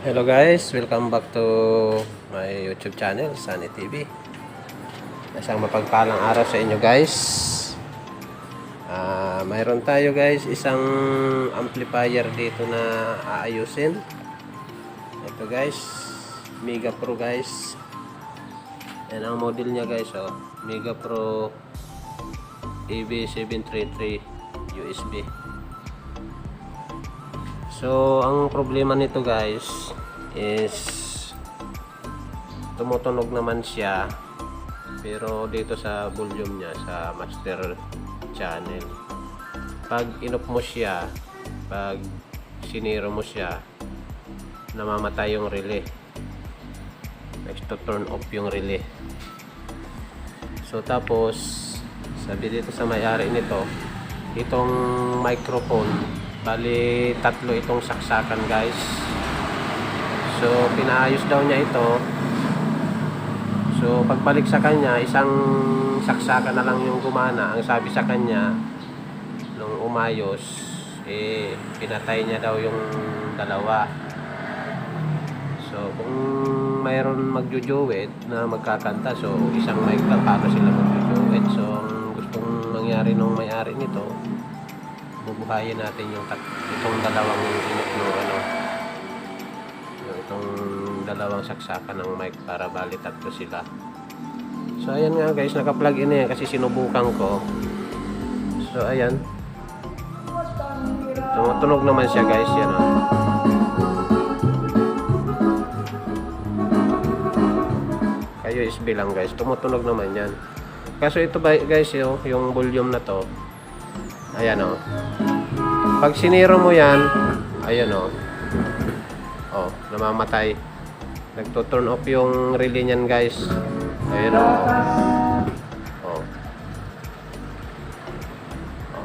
Hello guys, welcome back to my YouTube channel, Sunny TV. Isang mapagpalang araw sa inyo guys. Mayroon tayo guys isang amplifier dito na aayusin. Ito guys, Mega Pro guys. Yan ang model niya guys, oh. Mega Pro AB733 USB. So, ang problema nito guys is tumutunog naman siya pero dito sa volume niya sa master channel. Pag in-off mo siya, pag siniro mo siya, namamatay yung relay. Next to turn off yung relay. So, tapos sabi dito sa may-ari nito, itong microphone bali tatlo itong saksakan guys. So pinaayos daw niya ito. So pagbalik sa kanya, isang saksakan na lang yung gumana. Ang sabi sa kanya nung umayos, pinatay niya daw yung dalawa. So kung mayroon magjujuwit na magkakanta, so isang mic lang para sila magjujuwit. So ang gustong mangyari nung may-ari nito, bubuhayin natin itong dalawang itong dalawang saksakan ng mic para bali tatlo sila. So ayan nga guys, naka-plug in yan kasi sinubukan ko. So ayan, tumutunog naman siya guys, yan oh. Kayo USB lang guys, tumutunog naman yan. Kaso ito guys, yung volume na to, ayan o. Pag siniro mo yan, ayan o. O, namamatay. Nagto-turn off yung relay niyan guys. Ayan o. O. O.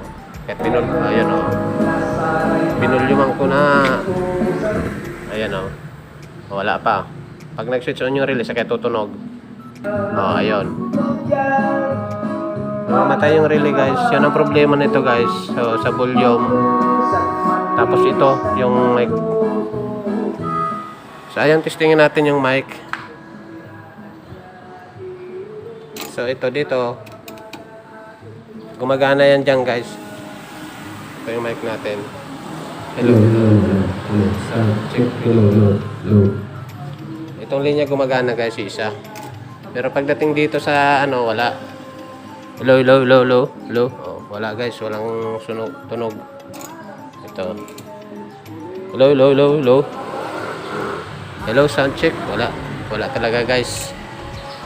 Kahit ayan o. Pinulyuman ko na. Ayan o. Wala pa. Pag nag-switch on yung relay, saka tutunog. O, ayun. Mamatay yung relay guys. Yan ang problema nito guys. So sa volume. Tapos ito yung mic. So ayan, testingin natin yung mic. So ito dito, gumagana yan dyan guys. Ito yung mic natin. Hello. So, check. Itong linya gumagana guys, isa. Pero pagdating dito sa wala. Hello. Oh, wala guys, walang tunog. Ito. Hello. Hello, sound check. Wala talaga guys.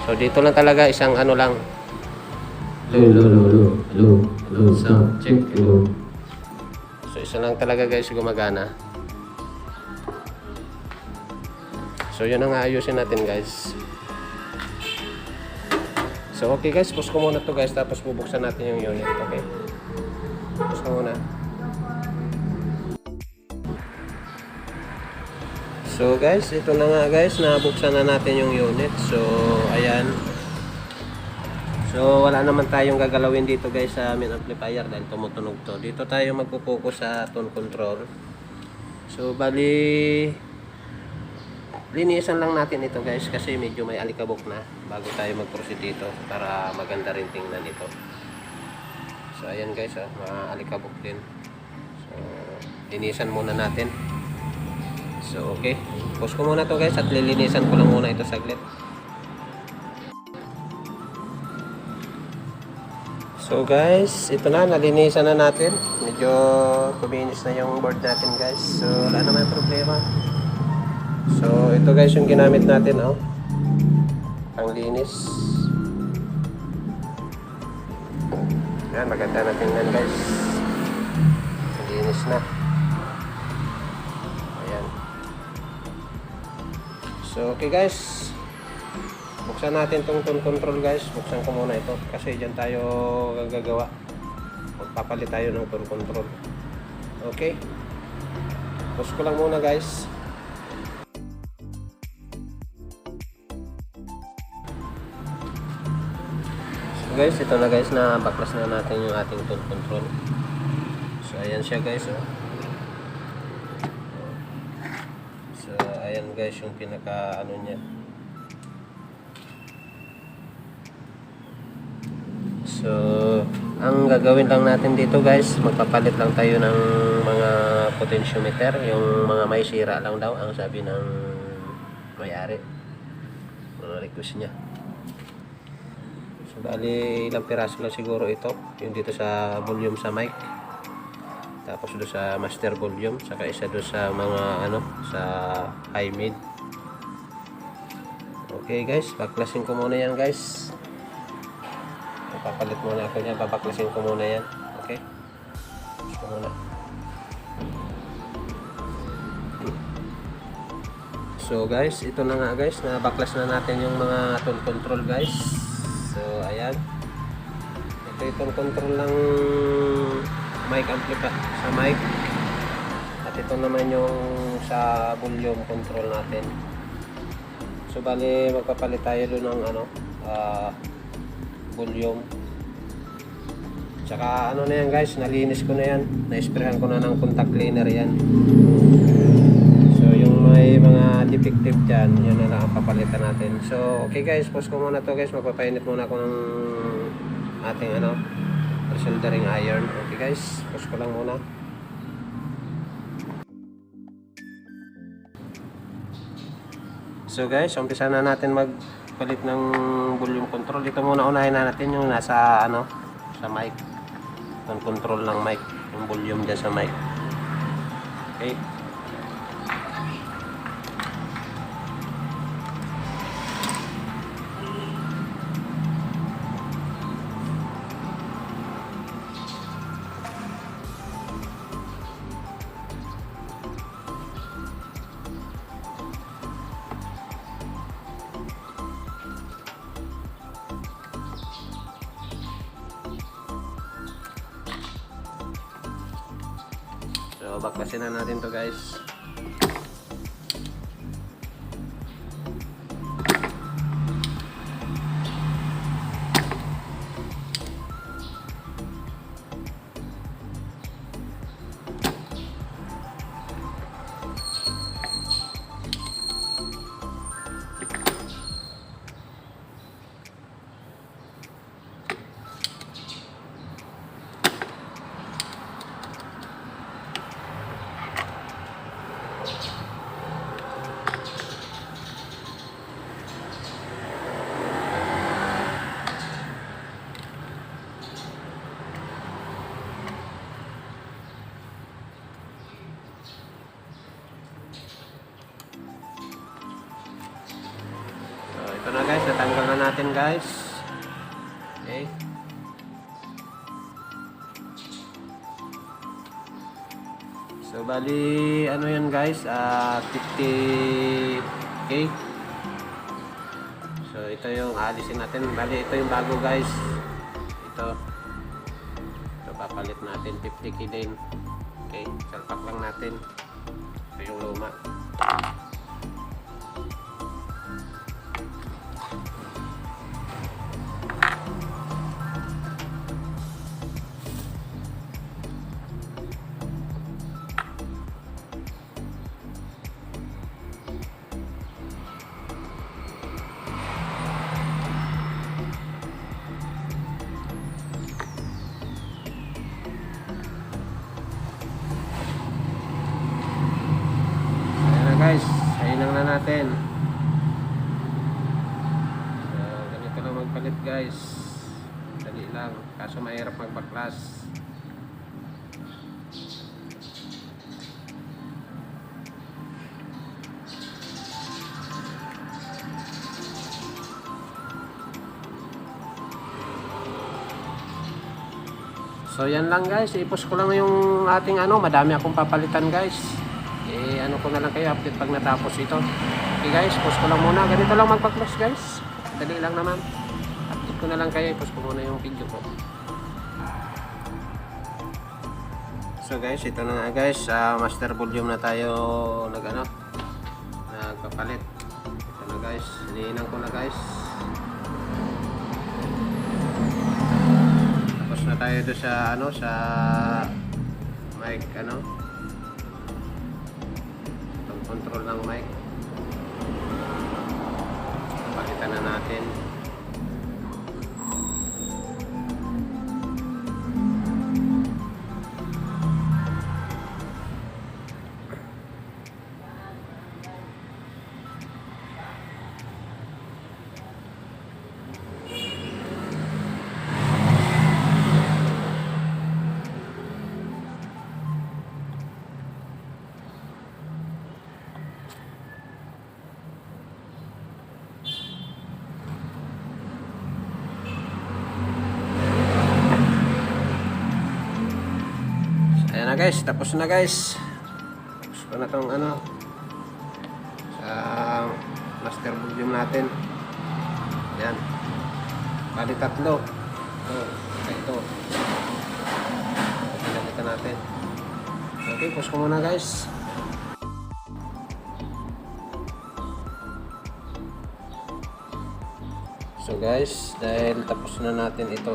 So dito lang talaga isang lang. Hello. Sound check. So isa lang talaga guys gumagana. So yun ang ayusin natin guys. So okay guys, pause ko muna to guys, tapos bubuksan natin yung unit, okay? Pause ko muna. So guys, ito na nga guys, nabuksan na natin yung unit. So ayan. So wala naman tayong gagalawin dito guys sa main amplifier dahil tumutunog to. Dito tayo magpo-focus sa tone control. So bali linisan lang natin ito guys kasi medyo may alikabok na bago tayo mag-proceed dito para maganda rin tingnan ito. So ayan guys, maalikabok din. So linisan muna natin. So okay, pause ko muna to guys at lilinisan ko lang muna ito saglit. So guys, ito na, nalinisan na natin. Medyo kuminis na yung board natin guys. So wala naman problema. So ito guys yung ginamit natin pang linis. Yan, maganda na tingnan guys. Linis na. Ayan. So okay guys, buksan natin tong tone control guys. Buksan ko muna ito kasi dyan tayo gagawa. Magpapalit tayo ng tone control. Okay, pause ko lang muna guys. Guys, ito na guys, na baklas na natin yung ating tone control. So ayan siya guys. So ayan guys yung pinaka ano niya. So ang gagawin lang natin dito guys, magpapalit lang tayo ng mga potentiometer, yung mga may sira lang daw ang sabi ng may-ari, mga request niya. So bali ilang piraso lang siguro ito, yung dito sa volume sa mic, tapos doon sa master volume, saka isa doon sa mga ano sa high mid. Okay guys, baklasin ko muna yan guys. Papalit muna ako niyan, babaklasin ko muna yan. Okay, gusto muna. So guys, ito na nga guys, nabaklas na natin yung mga tone control guys. So ayan, ito itong control ng mic amplifier sa mic, at ito naman yung sa volume control natin. So bali magpapalit tayo doon ng ano volume, tsaka ano na yan guys, nalinis ko na yan, na-sprayan ko na ng contact cleaner yan. So yung may mga defective dyan, yan na lang ang papalitan natin. So okay guys, pause ko muna to guys, magpapainit muna ako ng ating ano soldering iron. Okay guys, pause ko lang muna. So guys, umpisa na natin magpalit ng volume control. Ito muna unahin na natin yung nasa ano sa mic, yung control ng mic, yung volume dyan sa mic. Okay, so baklasin na natin to guys. Ito na guys, natanggal na natin guys. Okay, so bali ano yan guys, 50k. So ito yung alisin natin, bali ito yung bago guys. Ito papalit natin, 50k din. Okay, salpak lang natin. Ito yung luma. Guys, ayun na natin. So, ganito lang magpalit guys. Dali lang, kaso mahirap magbaklas. So yan lang guys, ipos ko lang yung ating ano, madami akong papalitan guys. Ano ko na lang kayo, update pag natapos ito. Okay guys, pause ko lang muna. Ganito lang magpa-close guys. Dali lang naman. Update ko na lang kayo, pause ko muna yung video ko. So guys, ito na nga guys. Master volume na tayo nagpapalit. Ito na guys. Hinihinan ko na guys. Tapos na tayo doon sa sa mic control ng mic. Palitan na natin. Ayan na guys, tapos na guys. Tapos ko na itong ano sa master volume natin. Ayan. Bali tatlo. Ito. Pinakita natin. Okay, pause ko muna guys. So guys, dahil tapos na natin ito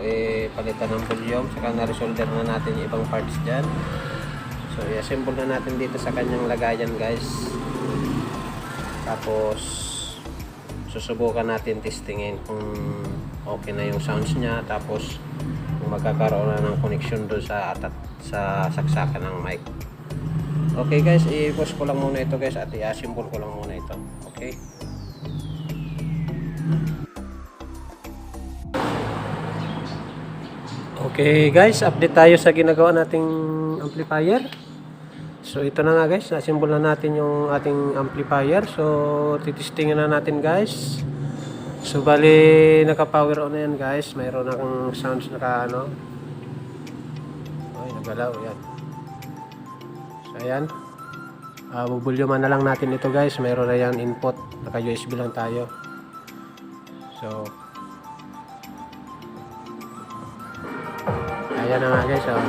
palitan ng volume, saka na-resolder na natin yung ibang parts dyan. So i-assemble na natin dito sa kanyang lagayan guys. Tapos susubukan natin testingin kung okay na yung sounds niya, tapos kung magkakaroon na ng connection doon sa saksakan ng mic. Okay guys, i-pause ko lang muna ito guys at i-assemble ko lang muna ito. Okay. Okay guys, update tayo sa ginagawa nating amplifier. So ito na nga guys, na-assemble na natin yung ating amplifier. So titestingin na natin guys. So bali naka-power on na yan guys. Mayroon akong sounds naka ano. Ay, nagalaw yan. So ayan. Bubulyuman na lang natin ito guys. Mayroon na yan input. Naka USB lang tayo. So ayan na nga guys, oh.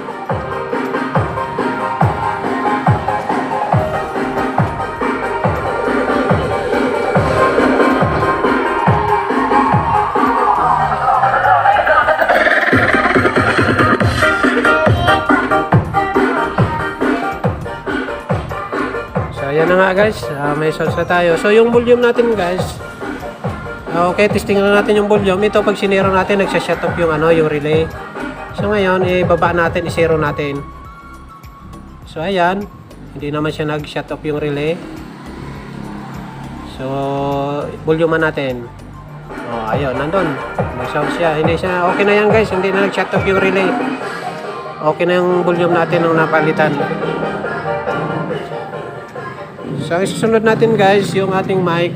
So ayan na nga guys, may source na tayo. So yung volume natin guys, okay, testing na natin yung volume. Ito pag sinero natin, nagsha-shut off yung ano, yung relay. So ngayon, ibaba natin, i-zero natin. So ayan, hindi naman siya nag-shut off yung relay. So volume natin. Oh, ayun, nandun. May sound siya. Hindi siya, okay na yan guys, hindi na nag-shut off yung relay. Okay na yung volume natin nung napalitan. So isusunod natin guys yung ating mic.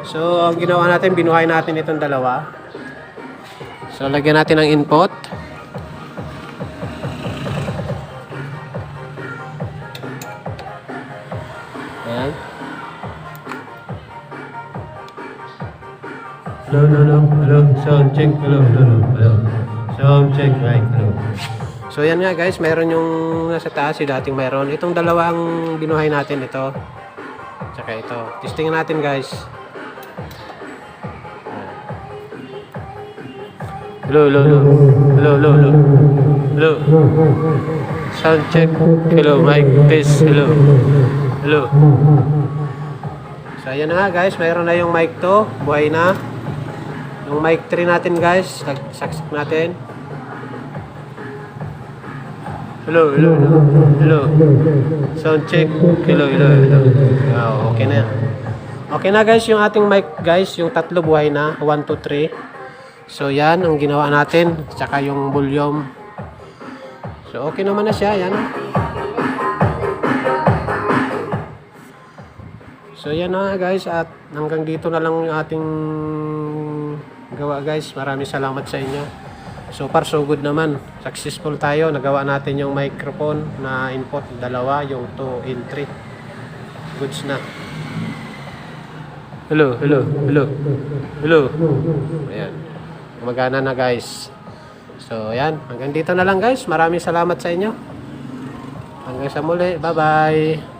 So ang ginawa natin, binuhay natin itong dalawa. So, lagyan natin ng input. Ayan. Hello. Sound check. Hello. Sound check. Right. Hello. So, yan nga guys. Mayroon yung nasa taas. Yung dating mayroon. Itong dalawang binuhay natin. Ito. Tsaka ito. Testingin natin guys. Hello. Sound check. Hello, mic test. Hello. So ayan na nga guys, mayroon na yung mic 2, buhay na. Yung mic 3 natin guys, saksak natin. Hello. Sound check. Hello. Oh, okay na. Okay na guys, yung ating mic guys, yung tatlo buhay na, 1, 2, 3. So yan ang ginawa natin, tsaka yung volume. So okay naman na siya, yan. So yan na guys, at hanggang dito na lang yung ating gawa guys. Maraming salamat sa inyo. So far so good naman, successful tayo. Nagawa natin yung microphone na input, dalawa, yung 2 and 3. Goods na. Hello. Ayan. Magana na guys. So ayan, hanggang dito na lang guys. Maraming salamat sa inyo. Hanggang sa muli. Bye bye.